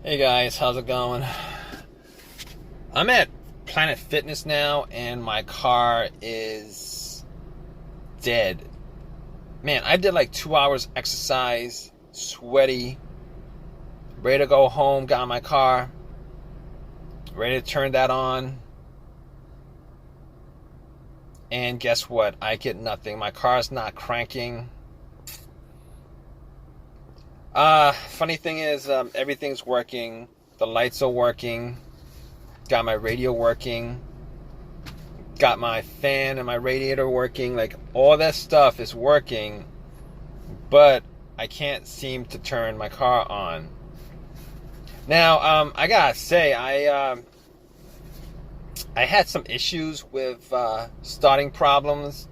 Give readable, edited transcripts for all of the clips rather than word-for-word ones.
Hey guys, how's it going? I'm at Planet Fitness now and my car is dead. Man, I did like 2 hours exercise, sweaty, ready to go home, got in my car, ready to turn that on. And guess what? I get nothing. My car's not cranking. Funny thing is, everything's working. The lights are working. Got my radio working. Got my fan and my radiator working. Like, all that stuff is working. But I can't seem to turn my car on. Now, I gotta say, I had some issues with starting problems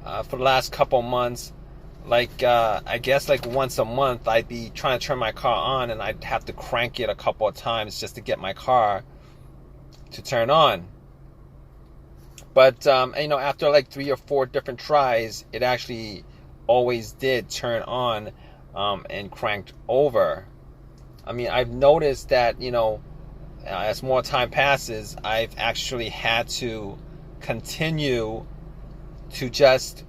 for the last couple months. Like, I guess like once a month I'd be trying to turn my car on and I'd have to crank it a couple of times just to get my car to turn on. But, after like 3 or 4 different tries, it actually always did turn on and cranked over. I mean, I've noticed that, as more time passes, I've actually had to continue to just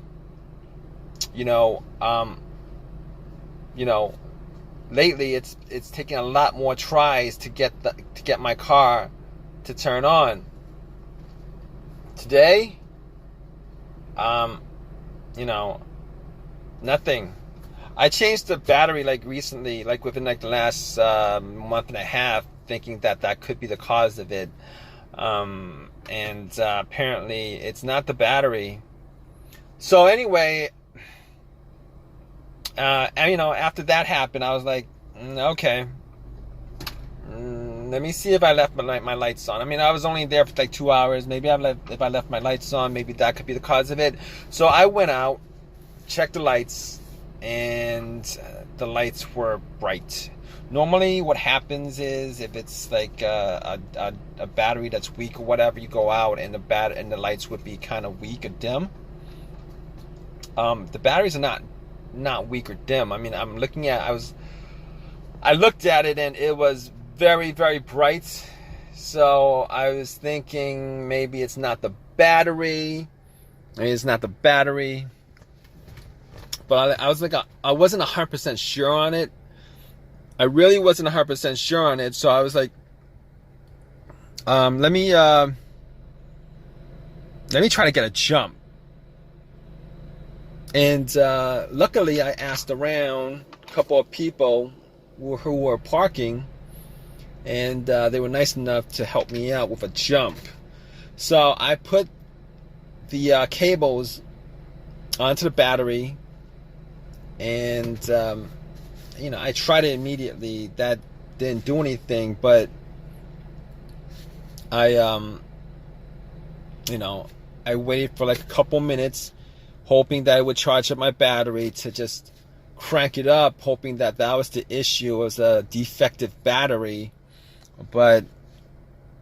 lately it's taking a lot more tries to get my car to turn on. Today, nothing. I changed the battery like recently, like within like the last month and a half, thinking that could be the cause of it. And apparently it's not the battery. So anyway, after that happened, I was like, okay, let me see if I left my lights on. I mean, I was only there for like 2 hours. Maybe if I left my lights on, maybe that could be the cause of it. So I went out, checked the lights, and the lights were bright. Normally what happens is if it's like a battery that's weak or whatever, you go out and the lights would be kind of weak or dim. The batteries are not weak or dim. I mean, I looked at it and it was very, very bright. So I was thinking maybe it's not the battery. But I was like, I wasn't 100% sure on it. I really wasn't 100% sure on it. So I was like, let me try to get a jump. And luckily, I asked around a couple of people who were parking, and they were nice enough to help me out with a jump. So I put the cables onto the battery, and I tried it immediately. That didn't do anything, but I waited for like a couple minutes, hoping that it would charge up my battery to just crank it up, hoping that was the issue. It was a defective battery, but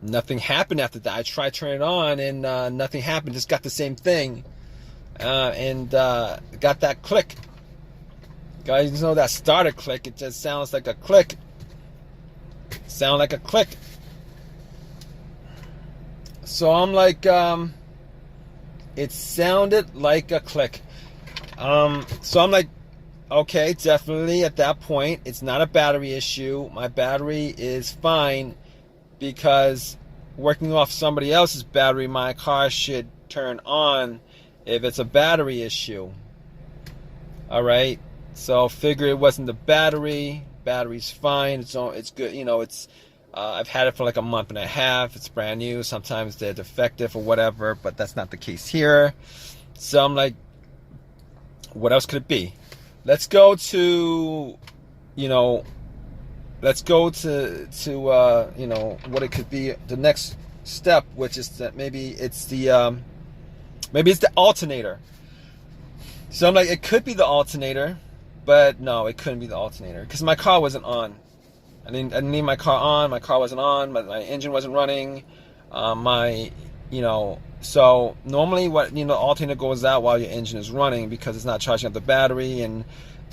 nothing happened after that. I tried turning it on and nothing happened. Just got the same thing, and got that click. Guys, that starter click. It just sounds like a click. So I'm like, it sounded like a click. So I'm like, okay, definitely at that point, it's not a battery issue. My battery is fine, because working off somebody else's battery, my car should turn on if it's a battery issue. All right. So figure it wasn't the battery. Battery's fine. It's good. I've had it for like a month and a half. It's brand new. Sometimes they're defective or whatever, but that's not the case here. So I'm like, what else could it be? Let's go to what it could be, the next step, which is that maybe it's the alternator. So I'm like, it could be the alternator, but no, it couldn't be the alternator, because my car wasn't on. I didn't need my car on. My car wasn't on. My engine wasn't running. So normally the alternator goes out while your engine is running, because it's not charging up the battery, and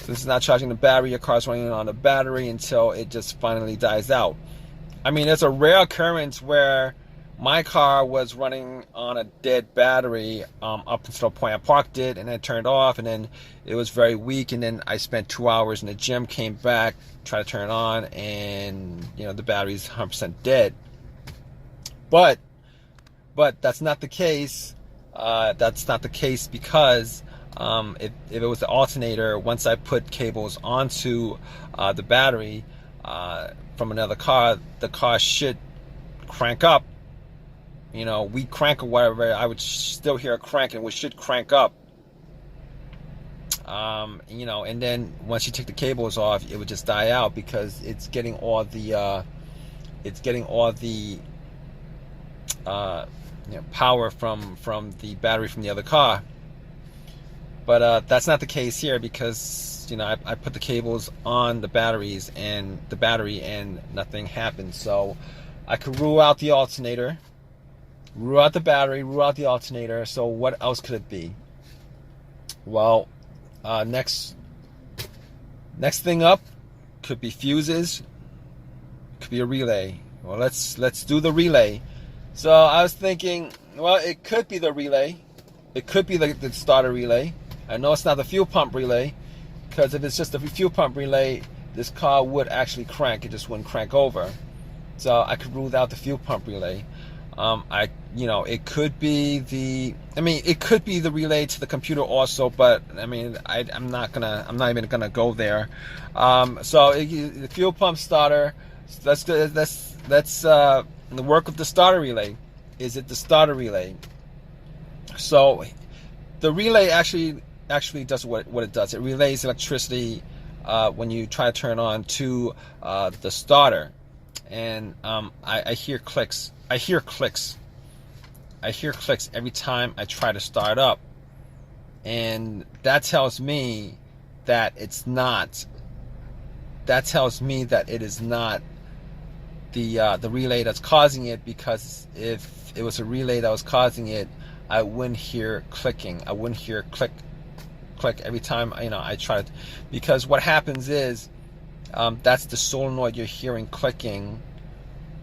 This is not charging the battery. Your car's running on the battery until it just finally dies out. I mean, it's a rare occurrence where my car was running on a dead battery up until the point I parked it, and then turned off, and then it was very weak, and then I spent 2 hours in the gym, came back, tried to turn it on, and the battery's 100% dead. But that's not the case. That's not the case because if it was the alternator, once I put cables onto the battery from another car, the car should crank up. We crank or whatever, I would still hear a crank, and we should crank up. And then once you take the cables off, it would just die out because it's getting all the power from the battery from the other car. But that's not the case here because I put the cables on the battery and nothing happened. So I could rule out the alternator, rule out the battery, rule out the alternator. So what else could it be? Well, next thing up could be fuses, could be a relay. Well, let's do the relay. So I was thinking, well, it could be the relay. It could be the starter relay. I know it's not the fuel pump relay, because if it's just the fuel pump relay, this car would actually crank. It just wouldn't crank over. So I could rule out the fuel pump relay. It could be it could be the relay to the computer also, but I'm not even gonna go there. So the fuel pump starter. Let's the work of the starter relay. Is it the starter relay? So the relay actually does what it does. It relays electricity when you try to turn on to the starter, and I hear clicks. I hear clicks every time I try to start up, and that tells me that it's not. That tells me that it is not the relay that's causing it, because if it was a relay that was causing it, I wouldn't hear clicking. I wouldn't hear click every time I try to, because what happens is that's the solenoid you're hearing clicking,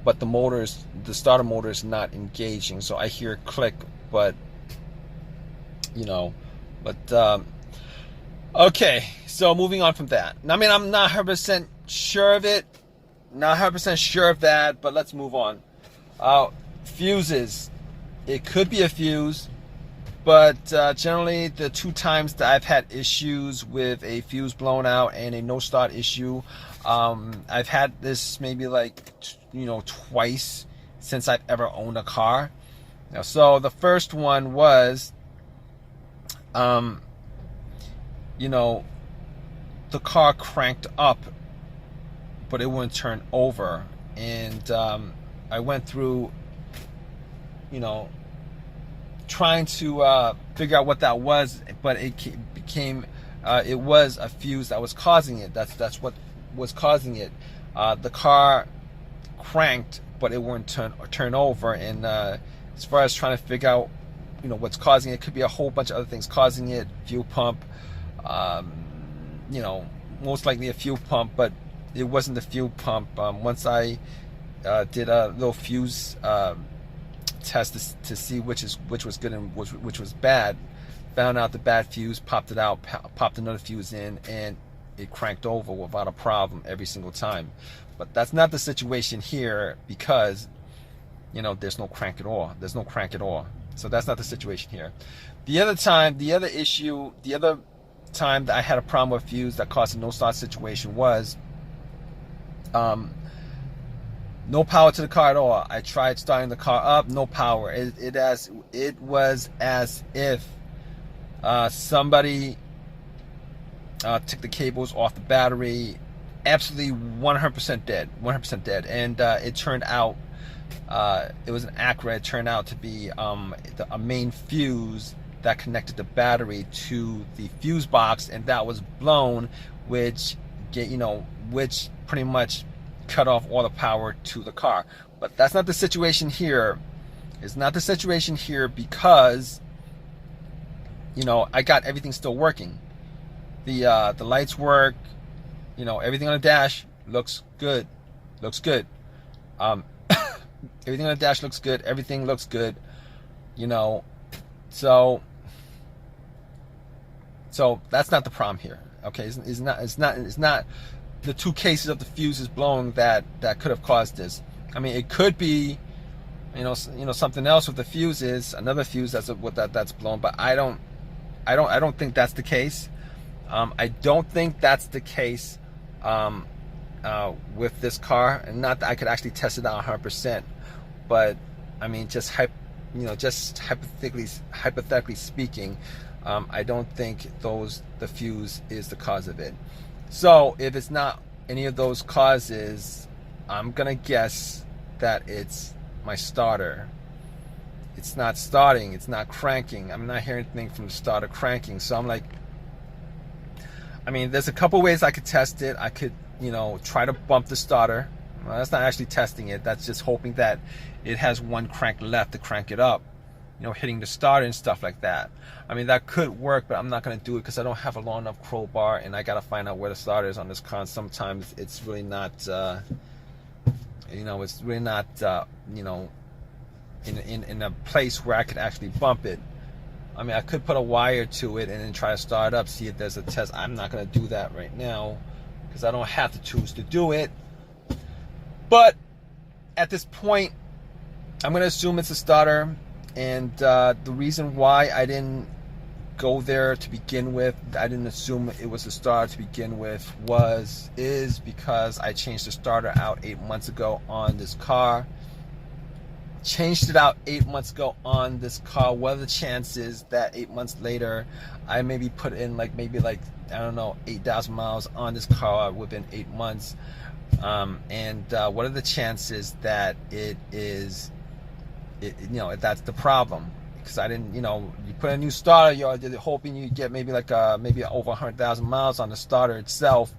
but the starter motor is not engaging. So I hear click, but okay. So moving on from that. I'm not 100% sure of it, not 100% sure of that, but let's move on. Fuses. It could be a fuse, but generally the 2 times that I've had issues with a fuse blown out and a no start issue, I've had this maybe twice since I've ever owned a car. So the first one was, the car cranked up, but it wouldn't turn over, and I went through, trying to figure out what that was, but it became it was a fuse that was causing it. That's what was causing it. The car cranked, but it wouldn't turn over. And as far as trying to figure out what's causing it, could be a whole bunch of other things causing it. Fuel pump, most likely a fuel pump, but it wasn't the fuel pump. Once I did a little fuse test to see which was good and which was bad, found out the bad fuse, popped it out, popped another fuse in, and it cranked over without a problem every single time. But that's not the situation here, because there's no crank at all. There's no crank at all. So that's not the situation here. The other time that I had a problem with fuse that caused a no start situation was no power to the car at all. I tried starting the car up, no power. It was as if somebody took the cables off the battery. Absolutely 100% dead. 100% dead. And it turned out, it was an Acura. It turned out to be a main fuse that connected the battery to the fuse box, and that was blown, which pretty much cut off all the power to the car. But that's not the situation here. It's not the situation here because I got everything still working. The lights work. You know, everything on the dash looks good. Everything on the dash looks good. Everything looks good. You know, so that's not the problem here. Okay, it's not the two cases of the fuses blowing that could have caused this. I mean, it could be, you know, something else with the fuses, another fuse that's blown, but I don't think that's the case. I don't think that's the case with this car, and not that I could actually test it out 100%, but I mean, just hypothetically speaking, I don't think the fuse is the cause of it. So if it's not any of those causes, I'm gonna guess that it's my starter. It's not starting, it's not cranking. I'm not hearing anything from the starter cranking. So I'm like, I mean, there's a couple ways I could test it. I could, you know, try to bump the starter. Well, that's not actually testing it. That's just hoping that it has one crank left to crank it up. You know, hitting the starter and stuff like that. I mean, that could work, but I'm not going to do it because I don't have a long enough crowbar, and I got to find out where the starter is on this car. And sometimes it's really not, you know, it's really not, you know, in a place where I could actually bump it. I mean, I could put a wire to it and then try to start it up, see if there's a test. I'm not going to do that right now because I don't have the tools to do it. But at this point, I'm going to assume it's a starter. And the reason why I didn't go there to begin with, I didn't assume it was a starter to begin with, is because I changed the starter out 8 months ago on this car. Changed it out 8 months ago on this car. What are the chances that 8 months later I maybe put in maybe I don't know, 8,000 miles on this car within 8 months? And what are the chances that it is, you know, that's the problem? Because I didn't, you know, you put a new starter, you're hoping you get maybe maybe over 100,000 miles on the starter itself.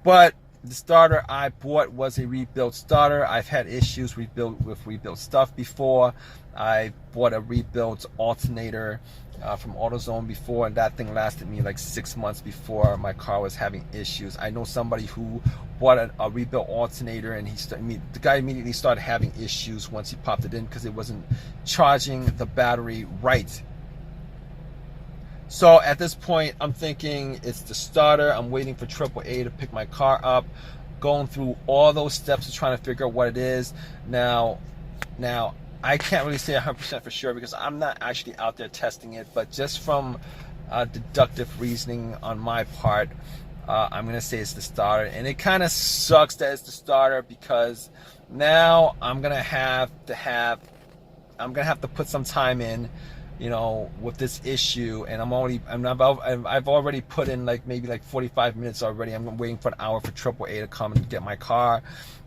But the starter I bought was a rebuilt starter. I've had issues with rebuilt stuff before. I bought a rebuilt alternator from AutoZone before, and that thing lasted me like 6 months before my car was having issues. I know somebody who bought a rebuilt alternator, and the guy immediately started having issues once he popped it in because it wasn't charging the battery right. So at this point, I'm thinking it's the starter. I'm waiting for AAA to pick my car up, going through all those steps of trying to figure out what it is. Now, I can't really say 100% for sure because I'm not actually out there testing it, but just from deductive reasoning on my part, I'm going to say it's the starter. And it kind of sucks that it's the starter because now I'm going to have to put some time in, you know, with this issue, and I've already put in maybe 45 minutes already. I'm waiting for an hour for AAA to come and get my car,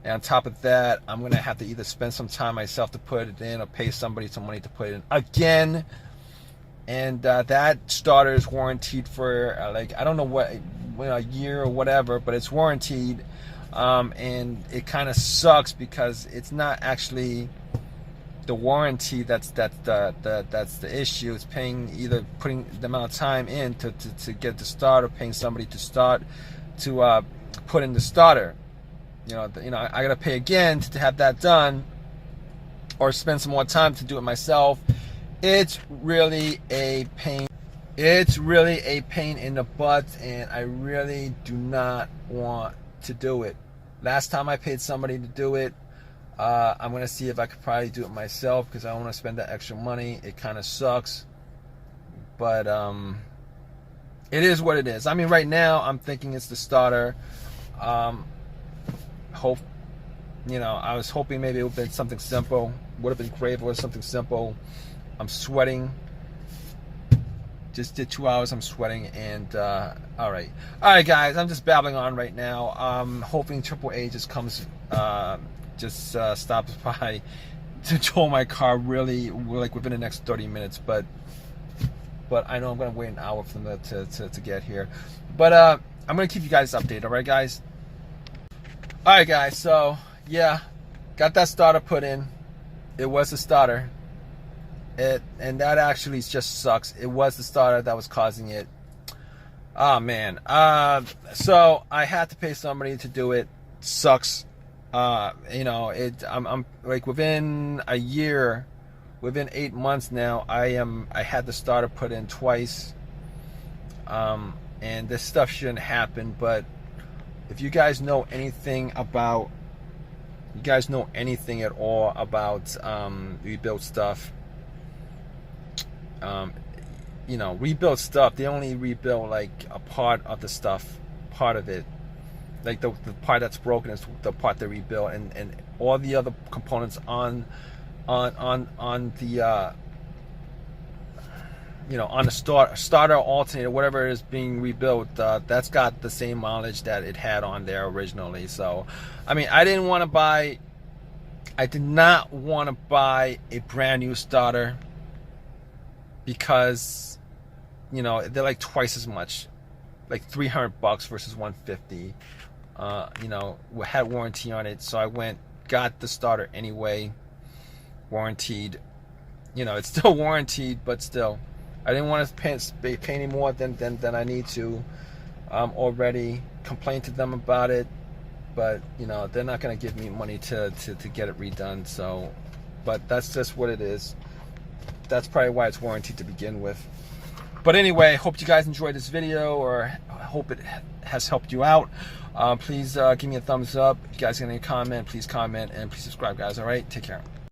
and on top of that, I'm gonna have to either spend some time myself to put it in or pay somebody some money to put it in again. And that starter is warranted for I don't know what, a year or whatever, but it's warranted, and it kind of sucks because it's not actually the warranty that's the issue. It's either putting the amount of time in to get the starter, paying somebody to put in the starter. You know, I gotta pay again to have that done, or spend some more time to do it myself. It's really a pain. It's really a pain in the butt, and I really do not want to do it. Last time I paid somebody to do it, I'm going to see if I could probably do it myself because I don't want to spend that extra money. It kind of sucks. But it is what it is. I mean, right now, I'm thinking it's the starter. I was hoping maybe it would have been something simple. Would have been great if it was something simple. I'm sweating. Just did 2 hours, I'm sweating, and all right, guys, I'm just babbling on right now. I'm hoping AAA just comes, stops by to tow my car really within the next 30 minutes. But I know I'm gonna wait an hour for them to get here. But I'm gonna keep you guys updated. All right, guys. All right, guys. So yeah, got that starter put in. It was a starter. And that actually just sucks. It was the starter that was causing it. Oh man. So I had to pay somebody to do it. Sucks. You know, I'm like within a year, within 8 months now, I had the starter put in twice. And this stuff shouldn't happen, but if you guys know anything about, you guys know anything at all about rebuild stuff, you know, rebuild stuff, they only rebuild like a part of the stuff, part of it. Like the part that's broken is the part they rebuild, and all the other components on the you know, on the starter, alternator, whatever is being rebuilt, that's got the same mileage that it had on there originally. So, I mean, I did not want to buy a brand new starter because, you know, they're like twice as much, like $300 versus $150. You know, we had warranty on it, so I got the starter anyway, warranted. You know, it's still warranted, but still, I didn't want to pay any more than I need to. Already complained to them about it, but you know, they're not going to give me money to get it redone. So, but that's just what it is. That's probably why it's warranted to begin with. But anyway, hope you guys enjoyed this video, or I hope it has helped you out. Please give me a thumbs up. If you guys got any comment, please comment, and please subscribe, guys. All right, take care.